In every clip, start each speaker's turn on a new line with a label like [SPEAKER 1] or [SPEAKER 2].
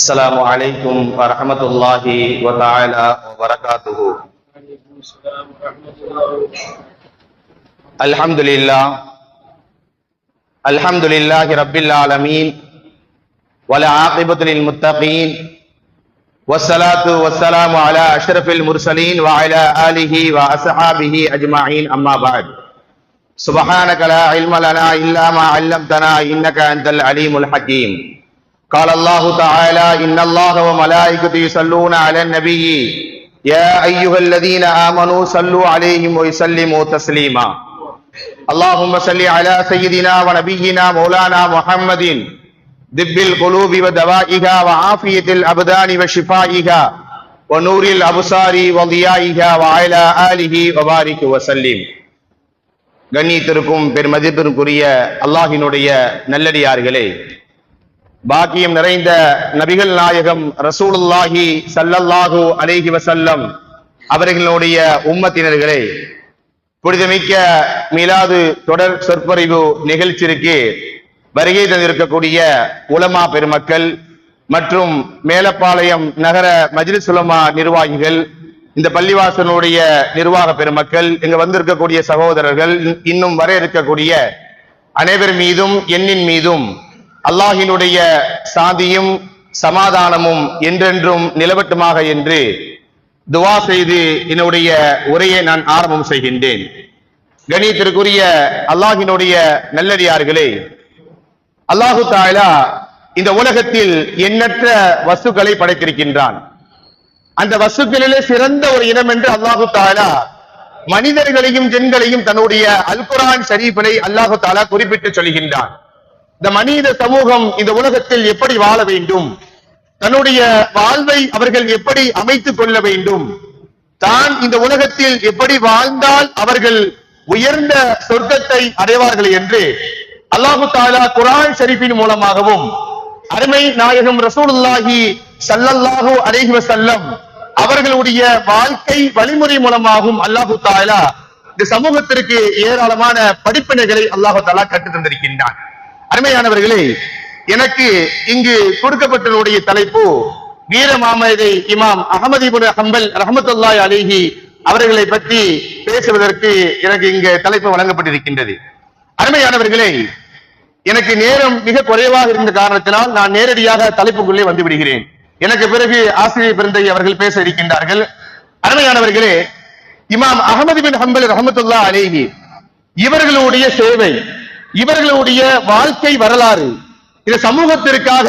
[SPEAKER 1] السلام عليكم ورحمة الله وتعالى وبركاته. الحمد لله رب العالمين والعاقبة للمتقين والصلاة والسلام على أشرف المرسلين وعلى آله وأصحابه أجمعين. أما بعد، سبحانك لا علم لنا إلا ما علمتنا إنك أنت العليم الحكيم. قال الله تعالى: إن الله وملائكته يصلون على النبي يا أيها الذين آمنوا صلوا عليه وسلموا تسليما. اللهم صل على سيدنا ونبينا مولانا محمد طب القلوب ودوائها وعافية الأبدان وشفائها ونور الأبصار وضيائها وعلى آله وبارك وسلم. கண்ணியத்திற்கும் பெருமதிப்பிற்குரிய அல்லாஹ்வினுடைய நல்லடியார்களே, பாக்கியம் நிறைந்த நபிகள் நாயகம் ரசூலுல்லாஹி ஸல்லல்லாஹு அலைஹி வஸல்லம் அவர்களுடைய உம்மத்தினர்களே, புனிதமிக்க மீலாது தொடர் சொற்பொழிவு நிகழ்ச்சிக்கு வருகை தந்திருக்கக்கூடிய உலமா பெருமக்கள் மற்றும் மேலப்பாளையம் நகர மஜ்லிஸ் உலமா நிர்வாகிகள், இந்த பள்ளிவாசனுடைய நிர்வாக பெருமக்கள், இங்க வந்திருக்கக்கூடிய சகோதரர்கள், இன்னும் வர இருக்கக்கூடிய அனைவர் மீதும் என்னின் மீதும் அல்லாஹினுடைய சாந்தியும் சமாதானமும் என்றென்றும் நிலவட்டுமாக என்று துவா செய்து என்னுடைய உரையை நான் ஆரம்பம் செய்கின்றேன். கணியத்திற்குரிய அல்லாஹினுடைய நல்லடியார்களே, அல்லாஹு தஆலா இந்த உலகத்தில் எண்ணற்ற வஸ்துக்களை படைத்திருக்கின்றான். அந்த வஸ்துக்களிலே சிறந்த ஒரு இனம் என்று அல்லாஹு தஆலா மனிதர்களையும் ஜின்களையும் தன்னுடைய அல் குர்ஆன் ஷரீஃபிலே அல்லாஹு தஆலா குறிப்பிட்டு சொல்கின்றான். இந்த மனித சமூகம் இந்த உலகத்தில் எப்படி வாழ வேண்டும், தன்னுடைய வாழ்வை அவர்கள் எப்படி அமைத்துக் கொள்ள வேண்டும், தான் இந்த உலகத்தில் எப்படி வாழ்ந்தால் அவர்கள் உயர்ந்த சொர்க்கத்தை அடைவார்கள் என்று அல்லாஹு தஆலா குர்ஆன் ஷரீஃபின் மூலமாகவும் அருமை நாயகம் ரசூலுல்லாஹி ஸல்லல்லாஹு அலைஹி வஸல்லம் அவர்களுடைய வாழ்க்கை வழிமுறை மூலமாகவும் அல்லாஹு தஆலா இந்த சமூகத்திற்கு ஏராளமான படிப்பினைகளை அல்லாஹு தஆலா கற்றுத் தந்திருக்கின்றான். அருமையானவர்களே, எனக்கு இங்கு கொடுக்கப்பட்டுள்ள தலைப்பு வீரமாமேதை இமாம் அஹ்மது இப்னு ஹம்பல் ரஹ்மத்துல்லாஹி அலைஹி அவர்களை பற்றி பேசுவதற்கு எனக்கு இங்கு தலைப்பு வழங்கப்பட்டிருக்கின்றது. அருமையானவர்களே, எனக்கு நேரம் மிக குறைவாக இருந்த காரணத்தினால் நான் நேரடியாக தலைப்புக்குள்ளே வந்து விடுகிறேன். எனக்கு பிறகு ஆசிரியர் பிறந்தை அவர்கள் பேச இருக்கின்றார்கள். அருமையானவர்களே, இமாம் அஹ்மது பின் ஹம்பல் ரஹ்மத்துல்லாஹி அலைஹி இவர்களுடைய சேவை, இவர்களுடைய வாழ்க்கை வரலாறு, இந்த சமூகத்திற்காக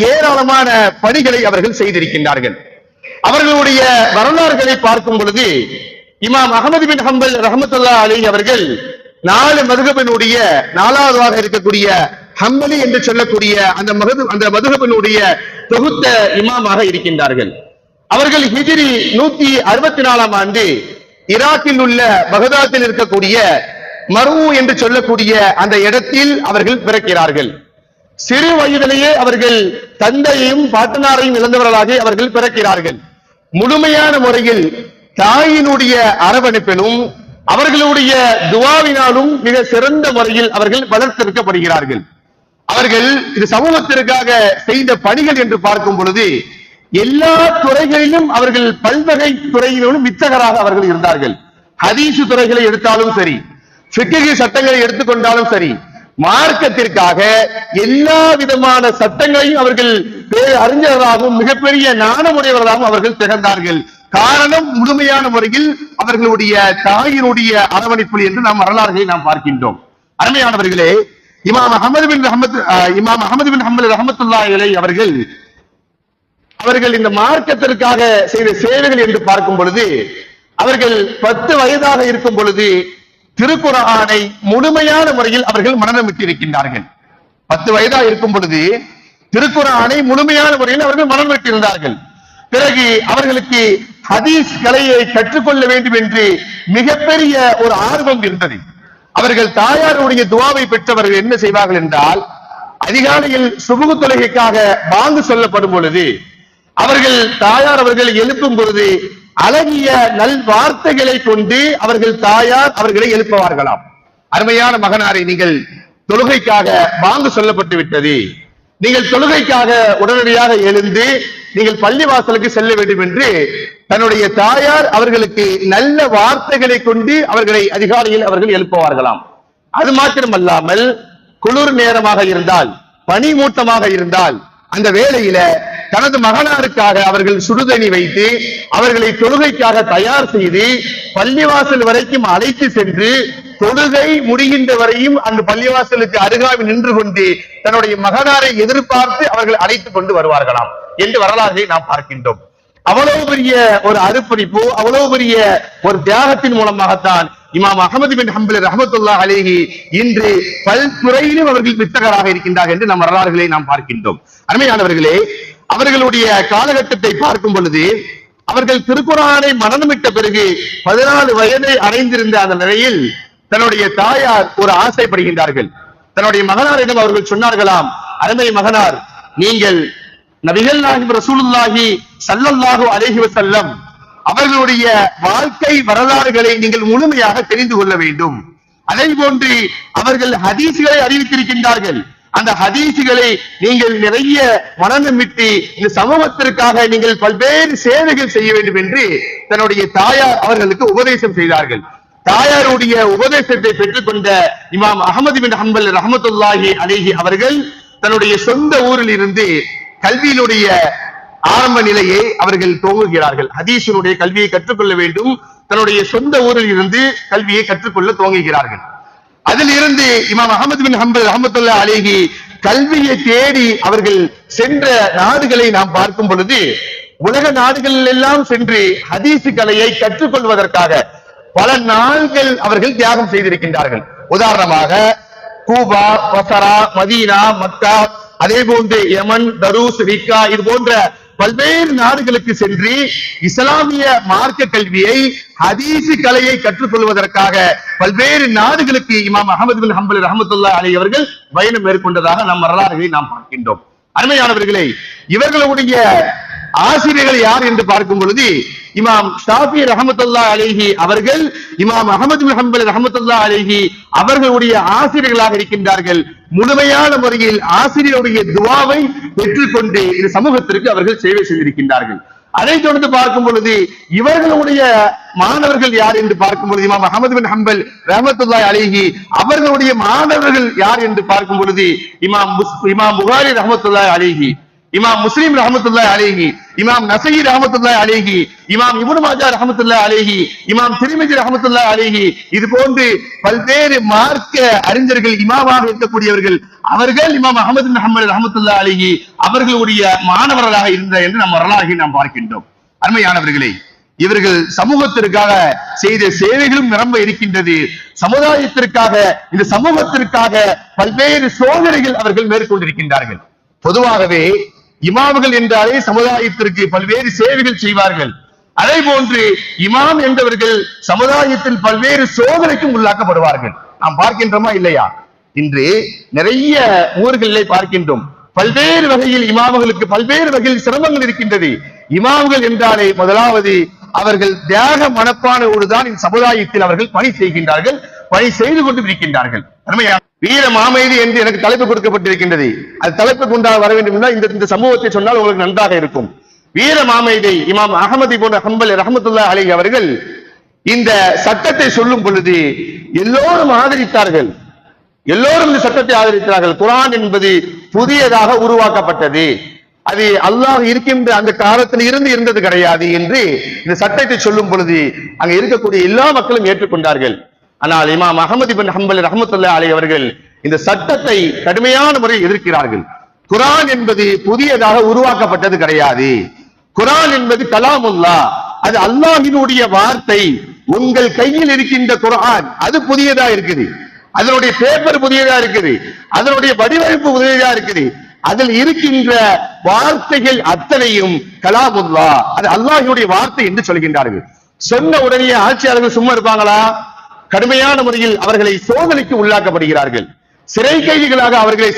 [SPEAKER 1] ஏராளமான பணிகளை அவர்கள் செய்திருக்கின்றார்கள். அவர்களுடைய வரலாறுகளை பார்க்கும் பொழுது இமாம் அஹ்மது பின் ஹம்பல் ரஹ்மத்துல்லாஹி அலைஹி அவர்கள் 4 மதுஹபினுடைய 4வதாக இருக்கக்கூடிய ஹம்பலி என்று சொல்லக்கூடிய அந்த மதுஹபினுடைய தொகுத்த இமாமாக இருக்கின்றார்கள். அவர்கள் ஹிஜ்ரி 164ஆம் ஆண்டு ஈராக்கில் உள்ள பகதாத்தில் இருக்கக்கூடிய மரு என்று சொல்லக்கூடிய அந்த இடத்தில் அவர்கள் பிறக்கிறார்கள். சிறு வயதிலேயே அவர்கள் தந்தையையும் பாட்டனாரையும் இழந்தவர்களாக அவர்கள் பிறக்கிறார்கள். முழுமையான முறையில் தாயினுடைய அரவணைப்பிலும் அவர்களுடைய துவாவினாலும் மிக சிறந்த முறையில் அவர்கள் வளர்த்தெடுக்கப்படுகிறார்கள். அவர்கள் இது சமூகத்திற்காக செய்த பணிகள் என்று பார்க்கும் பொழுது எல்லா துறைகளிலும் அவர்கள் பல்வகை துறையிலும் வித்தகராக அவர்கள் இருந்தார்கள். ஹதீஸ் துறைகளை எடுத்தாலும் சரி, ஃபிக்ஹ் சட்டங்களை எடுத்துக்கொண்டாலும் சரி, மார்க்கத்திற்காக எல்லா விதமான சட்டங்களையும் அவர்கள் அறிஞர்களாகவும் மிகப்பெரிய ஞானமுடையவர்களாகவும் அவர்கள் திகழ்ந்தார்கள். காரணம், முழுமையான முறையில் அவர்களுடைய தாயினுடைய அரவணைப்பு என்று நாம் வரலாறுகளை நாம் பார்க்கின்றோம். அருமையானவர்களே, இமாம் அஹ்மது பின் ஹம்பல் ரஹ்மத்துல்லாஹி அலைஹி அவர்கள் இந்த மார்க்கத்திற்காக செய்த சேவைகள் என்று பார்க்கும் பொழுது அவர்கள் 10 வயதாக இருக்கும் பொழுது திருக்குர்ஆனை முழுமையான முறையில் அவர்கள் மனனமிட்டிருக்கின்றார்கள். 10 வயதாக இருக்கும் பொழுது திருக்குர்ஆனை முழுமையான முறையில் அவர்கள் மனனமிட்டிருந்தார்கள். பிறகு அவர்களுக்கு ஹதீஸ் கலையை கற்றுக்கொள்ள வேண்டும் என்று மிகப்பெரிய ஒரு ஆர்வம் இருந்தது. அவர்கள் தாயாருடைய துவாவை பெற்றவர்கள் என்ன செய்வார்கள் என்றால், அதிகாலையில் சுபுகு தொழுகைக்காக பாங்கு சொல்லப்படும் பொழுது அவர்கள் தாயார் அவர்கள் எழுப்பும் பொழுது அழகிய நல் வார்த்தைகளை கொண்டு அவர்கள் தாயார் அவர்களை எழுப்புவார்களாம். அருமையான மகனாரை, நீங்கள் தொழுகைக்காக பாங்கு சொல்லப்பட்டு விட்டது, நீங்கள் தொழுகைக்காக உடனடியாக எழுந்து நீங்கள் பள்ளிவாசலுக்கு செல்ல வேண்டும் என்று தன்னுடைய தாயார் அவர்களுக்கு நல்ல வார்த்தைகளை கொண்டு அவர்களை அதிகாலையில் அவர்கள் எழுப்புவார்களாம். அது மாத்திரமல்லாமல் குளிர் நேரமாக இருந்தால், பனி மூட்டமாக இருந்தால், அந்த வேளையில தனது மகனாருக்காக அவர்கள் சுடுதண்ணி வைத்து அவர்களை தொழுகைக்காக தயார் செய்து பள்ளிவாசல் வரைக்கும் அழைத்து சென்று தொழுகை முடிகின்ற வரையும் அந்த பள்ளிவாசலுக்கு அருகாமல் நின்று கொண்டு தன்னுடைய மகனாரை எதிர்பார்த்து அவர்கள் அழைத்துக் கொண்டு வருவார்களாம் என்று வரலாற்றை நாம் பார்க்கின்றோம். அவ்வளவு பெரிய ஒரு அர்ப்பணிப்பு, அவ்வளவு பெரிய ஒரு தியாகத்தின் மூலமாகத்தான் இமாம் அஹ்மது பின் ஹம்பல் ரஹ்மத்துல்லாஹி அலைஹி இன்று பல்துறையிலும் அவர்கள் வித்தகராக இருக்கின்றார்கள் என்று நம் வரலாறுகளை நாம் பார்க்கின்றோம். அருமையானவர்களே, அவர்களுடைய காலகட்டத்தை பார்க்கும் பொழுது அவர்கள் திருக்குர்ஆனை மனனமிட்ட பிறகு 14 வயதை அடைந்திருந்த அந்த நிலையில் தன்னுடைய தாயார் ஒரு ஆசைப்படுகின்றார்கள். தன்னுடைய மகனாரிடம் அவர்கள் சொன்னார்களாம், அருமை மகனார், நீங்கள் நபிகள் நாயகம் ரசூலுல்லாஹி ஸல்லல்லாஹு அலைஹி வஸல்லம் அவர்களுடைய வாழ்க்கை வரலாறுகளை நீங்கள் முழுமையாக தெரிந்து கொள்ள வேண்டும். அதே போன்று அவர்கள் ஹதீஸ்களை அறிவித்திருக்கின்றார்கள். அந்த ஹதீஸ்களை நீங்கள் நிறைய மனநமிட்டு இந்த சமூகத்திற்காக நீங்கள் பல்வேறு சேவைகள் செய்ய வேண்டும் என்று தன்னுடைய தாயார் அவர்களுக்கு உபதேசம் செய்தார்கள். தாயாருடைய உபதேசத்தை பெற்றுக்கொண்ட இமாம் அஹ்மது பின் ஹம்பல் ரஹ்மத்துல்லாஹி அலைஹி அவர்கள் தன்னுடைய சொந்த ஊரில் இருந்து கல்வியினுடைய ஆரம்ப நிலையை அவர்கள் துவங்குகிறார்கள். ஹதீஸினுடைய கல்வியை கற்றுக்கொள்ள வேண்டும், தன்னுடைய சொந்த ஊரில் இருந்து கல்வியை கற்றுக்கொள்ள துவங்குகிறார்கள். அதில் இருந்து இமாம் அஹ்மது பின் ஹம்பல் ரஹ்மத்துல்லாஹி அலைஹி கல்வியை தேடி அவர்கள் சென்ற நாடுகளை நாம் பார்க்கும் பொழுது உலக நாடுகளில் எல்லாம் சென்று ஹதீஸ் கலையை கற்றுக்கொள்வதற்காக பல நாள்கள் அவர்கள் தியாகம் செய்திருக்கின்றார்கள். உதாரணமாக கூபா, பசரா, மதீனா, மக்கா, அதே போன்று யமன், தரூஸ், ரிக்கா, இது போன்ற பல்வேறு நாடுகளுக்கு சென்று இஸ்லாமிய மார்க்க கல்வியை ஹதீஸ் கலையை கற்றுக்கொள்வதற்காக பல்வேறு நாடுகளுக்கு இமாம் அஹ்மது பின் ஹம்பல் ரஹ்மத்துல்லாஹி அலைஹி அவர்கள் பயணம் மேற்கொண்டதாக நம் வரலாறுகளை நாம் பார்க்கின்றோம். அருமையானவர்களே, இவர்களுடைய ஆசிரியர்கள் யார் என்று பார்க்கும் பொழுது இமாம் ஷாஃபி ரஹ்மத்துல்லாஹி அலைஹி அவர்கள் இமாம் அஹ்மது பின் ஹம்பல் ரஹ்மத்துல்லாஹி அலைஹி அவர்களுடைய ஆசிரியர்களாக இருக்கின்றார்கள். முழுமையான முறையில் ஆசிரியருடைய துஆவை பெற்றுக்கொண்டு இந்த சமூகத்திற்கு அவர்கள் சேவை செய்திருக்கின்றார்கள். அதை தொடர்ந்து பார்க்கும் பொழுது இவர்களுடைய மாணவர்கள் யார் என்று பார்க்கும் பொழுது இமாம் அஹ்மது பின் ஹம்பல் ரஹ்மத்துல்லாஹி அலைஹி அவர்களுடைய மாணவர்கள் யார் என்று பார்க்கும் பொழுது இமாம் புகாரி ரஹ்மத்துல்லாஹி அலைஹி, இமாம் முஸ்லிம் ரஹ்மத்துல்லாஹி அலைஹி, இமாம் நஸஈ ரஹ்மத்துல்லாஹி அலைஹி, இமாம் இப்னு மாஜா ரஹ்மத்துல்லாஹி அலைஹி, இமாம் திர்மிஸி ரஹ்மத்துல்லாஹி அலைஹி, இது போன்று பல்வேறு மார்க்க அறிஞர்கள் இமாமாக இருக்கக்கூடியவர்கள் அவர்கள் இமாம் அஹ்மது பின் ஹம்பல் ரஹ்மத்துல்லாஹி அலைஹி அவர்களுடைய மாணவர்களாக இருந்த என்று நம் வரலாறுகளை நாம் பார்க்கின்றோம். அருமையானவர்களே, இவர்கள் சமூகத்திற்காக செய்த சேவைகளும் நிரம்ப இருக்கின்றது. சமுதாயத்திற்காக, இந்த சமூகத்திற்காக பல்வேறு சோதனைகள் அவர்கள் மேற்கொண்டிருக்கின்றார்கள். பொதுவாகவே இமாம்கள் என்றாலே சமுதாயத்திற்கு பல்வேறு சேவைகள் செய்வார்கள். அதே போன்று இமாம் என்றவர்கள் சமுதாயத்தில் பல்வேறு சோதனைக்கும் உள்ளாக்கப்படுவார்கள். நாம் பார்க்கின்றோமா இல்லையா? இன்று நிறைய ஊர்களிலே பார்க்கின்றோம். பல்வேறு வகையில் இமாம்களுக்கு பல்வேறு வகையில் சிரமங்கள் இருக்கின்றது. இமாம்கள் என்றாலே முதலாவது அவர்கள் தியாக மனப்பானோடுதான் இந்த சமுதாயத்தில் அவர்கள் பணி செய்கின்றார்கள், பணி செய்து கொண்டு இருக்கின்றார்கள். வீர மாமேதி என்று எனக்கு தலைப்பு கொடுக்கப்பட்டிருக்கின்றது. அது தலைப்பு கொண்டாட வர வேண்டும் என்றால் இந்த சமூகத்தை சொன்னால் உங்களுக்கு நன்றாக இருக்கும். வீர மாமேதை இமாம் அஹ்மது பின் ஹம்பல் ரஹ்மத்துல்லாஹி அலைஹி அவர்கள் இந்த சட்டத்தை சொல்லும் பொழுது எல்லோரும் ஆதரித்தார்கள். எல்லோரும் இந்த சட்டத்தை ஆதரித்தார்கள். குர்ஆன் என்பது புதியதாக உருவாக்கப்பட்டது, அது அல்லாஹ் இருக்கின்ற அந்த காலத்தில் இருந்து இருந்தது கிடையாது என்று இந்த சட்டத்தை சொல்லும் பொழுது அங்க இருக்கக்கூடிய எல்லா மக்களும் ஏற்றுக்கொண்டார்கள். ஆனால் இமாம் அஹ்மது பின் ஹம்பல் ரஹ்மத்துல்லாஹி அலைஹி அவர்கள் இந்த சட்டத்தை கடுமையான முறையில் எதிர்க்கிறார்கள். குர்ஆன் என்பது புதியதாக உருவாக்கப்பட்டது கிடையாது. குர்ஆன் என்பது கலாமுல்லாஹ், அது அல்லாஹ்வினுடைய வார்த்தை. உங்கள் கையில் இருக்கின்ற குர்ஆன் அது புதியதா இருக்குது, அதனுடைய பேப்பர் புதியதா இருக்குது, அதனுடைய வடிவமைப்பு புதியதா இருக்குது. அதில் இருக்கின்ற வார்த்தைகள் அத்தனையும் கலாமுல்லாஹ், அது அல்லாஹ்வுடைய வார்த்தை என்று சொல்கின்றார்கள். சொன்ன உடனே ஆட்சியாளர்கள் சும்மா இருப்பாங்களா? கடுமையான முறையில் அவர்களை சோதனைக்கு உள்ளாக்கப்படுகிறார்கள். சிறை கைதிகளாக அவர்களை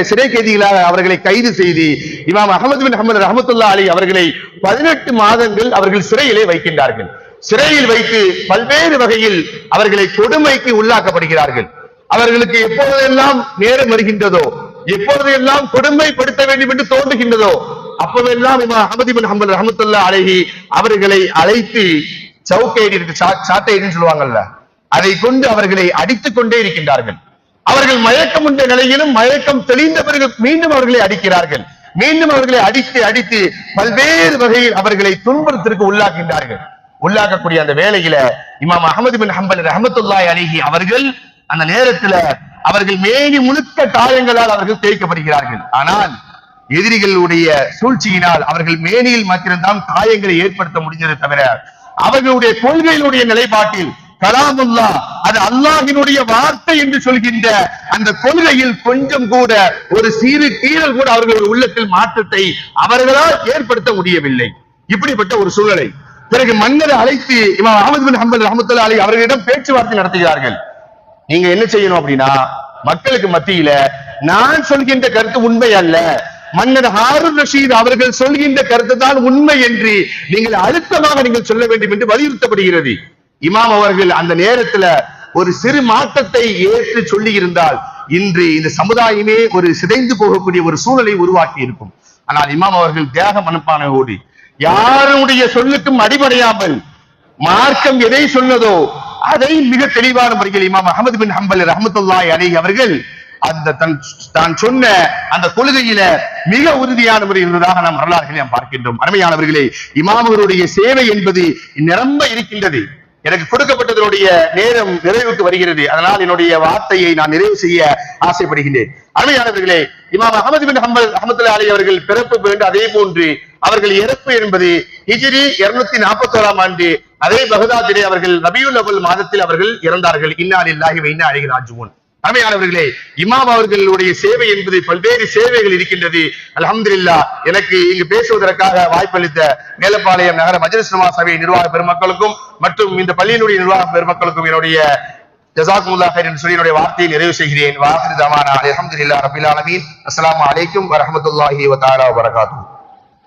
[SPEAKER 1] சிறை கைதிகளாக அவர்களை கைது செய்து இமாம் அஹ்மது பின் ஹம்பல் ரஹ்மத்துல்லாஹி அலைஹி அவர்களை 18 மாதங்கள் அவர்கள் சிறையிலே வைக்கின்றார்கள். சிறையில் வைத்து பல்வேறு வகையில் அவர்களை கொடுமைக்கு உள்ளாக்கப்படுகிறார்கள். அவர்களுக்கு எப்போதெல்லாம் நேரம் வருகின்றதோ எப்பொழுது எல்லாம் கொடுமைப்படுத்த வேண்டும் என்று தோன்றுகின்றதோ அப்போதெல்லாம் இமாம் அஹ்மத் இப்னு ஹம்பல் ரஹ்மத்துல்லாஹி அலைஹி அவர்களை அழைத்து சவுக்கைடி சாட்டைன்னு சொல்லுவாங்கல்ல, அதை கொண்டு அவர்களை அடித்துக் கொண்டே இருக்கின்றார்கள். அவர்கள் மயக்கம் உண்ட நிலையிலும் மயக்கம் தெளிந்த பிறகு மீண்டும் அவர்களை அடிக்கிறார்கள். மீண்டும் அவர்களை அடித்து அடித்து பல்வேறு வகையில் அவர்களை துன்பத்திற்கு உள்ளாக்கின்றார்கள். உள்ளாக்கக்கூடிய அந்த வேளையில இமாம் அஹ்மத் இப்னு ஹம்பல் ரஹ்மத்துல்லாஹி அலைஹி அவர்கள் அந்த நேரத்துல அவர்கள் மேனி முழுக்க காயங்களால் அவர்கள் தேய்க்கப்படுகிறார்கள். ஆனால் எதிரிகளுடைய சூழ்ச்சியினால் அவர்கள் மேனியில் மாத்திரம்தான் காயங்களை ஏற்படுத்த முடிஞ்சதை தவிர அவர்களுடைய கொள்கையினுடைய நிலைப்பாட்டில் கலாமுல்லா அது அல்லாஹ்வினுடைய வார்த்தை என்று சொல்கின்ற அந்த கொள்கையில் கொஞ்சம் கூட ஒரு சிறு கீறல் கூட அவர்களுடைய உள்ளத்தில் மாற்றத்தை அவர்களால் ஏற்படுத்த முடியவில்லை. இப்படிப்பட்ட ஒரு சூழலை பிறகு மன்னரை அழைத்து இமாம் அஹ்மத் பின் ஹம்பல் ரஹ்மத்துல்லாஹி அலைஹி அவர்களிடம் பேச்சுவார்த்தை நடத்துகிறார்கள். நீங்க என்ன செய்யணும் அப்படின்னா, மக்களுக்கு மத்தியில நான் சொல்கின்ற கருத்து உண்மை அல்ல, மன்னர் ஹாரூன் ரஷீத் அவர்கள் சொல்கின்ற கருத்து தான் உண்மை என்று நீங்கள் அழுத்தமாக நீங்கள் சொல்ல வேண்டும் என்று வலியுறுத்தப்படுகிறது. இமாம் அவர்கள் அந்த நேரத்துல ஒரு சிறு மாற்றத்தை ஏற்று சொல்லி இருந்தால் இன்று இந்த சமுதாயமே ஒரு சிதைந்து போகக்கூடிய ஒரு சூழலை உருவாக்கி இருக்கும். ஆனால் இமாம் அவர்கள் தியாக மனப்பானையோடு யாருடைய சொல்லுக்கும் அடிபடையாமல் மார்க்கம் எதை சொன்னதோ அதை மிக தெளிவான முறையில் இமாம் அஹ்மத் பின் ஹம்பல் ரஹ்மத்துல்லாஹி அலைஹி அவர்கள் அந்த தான் சொன்ன அந்த கொள்கையில மிக உறுதியான முறையில் இருந்ததாக நாம் வரலாறுகளை நாம் பார்க்கின்றோம். அருமையானவர்களே, இமாம்களுடைய சேவை என்பது நிரம்ப இருக்கின்றது. எனக்கு கொடுக்கப்பட்டதனுடைய நேரம் நிறைவுக்கு வருகிறது. அதனால் என்னுடைய வார்த்தையை நான் நிறைவு செய்ய ஆசைப்படுகின்றேன். அருமையானவர்களே, இமாம் அஹ்மத் பின் ஹம்பல் ரஹ்மத்துல்லாஹி அலைஹி அவர்கள் பிறப்பு வேண்டும், அதே போன்று அவர்கள் இறப்பு என்பது ஹிஜ்ரி 241ஆம் ஆண்டு அதே பகதாதிலே அவர்கள் ரபியுல் அவ்வல் மாதத்தில் அவர்கள் இறந்தார்கள். இன்னா லில்லாஹி வ இன்னா இலைஹி ராஜிஊன். அருமையானவர்களே, இமாம் அவர்களுடைய சேவை என்பது பல்வேறு சேவைகள் இருக்கின்றது. அல்ஹம்துலில்லாஹ், எனக்கு இங்கு பேசுவதற்காக வாய்ப்பளித்த மேலப்பாளையம் நகர மஜ்லிஸ் உலமா சபை நிர்வாக பெருமக்களுக்கும் மற்றும் இந்த பள்ளியினுடைய நிர்வாக பெருமக்களுக்கும் என்னுடைய ஜஸாக்குமுல்லாஹ் ஹைர் என்று சொல்லி என்னுடைய வார்த்தையை நிறைவு செய்கிறேன். வாஹிரு தவானா அல்ஹம்துலில்லாஹி ரப்பில் ஆலமீன். அஸ்ஸலாமு அலைக்கும் வ ரஹ்மத்துல்லாஹி வ தஆலா வ பரகாத்துஹு.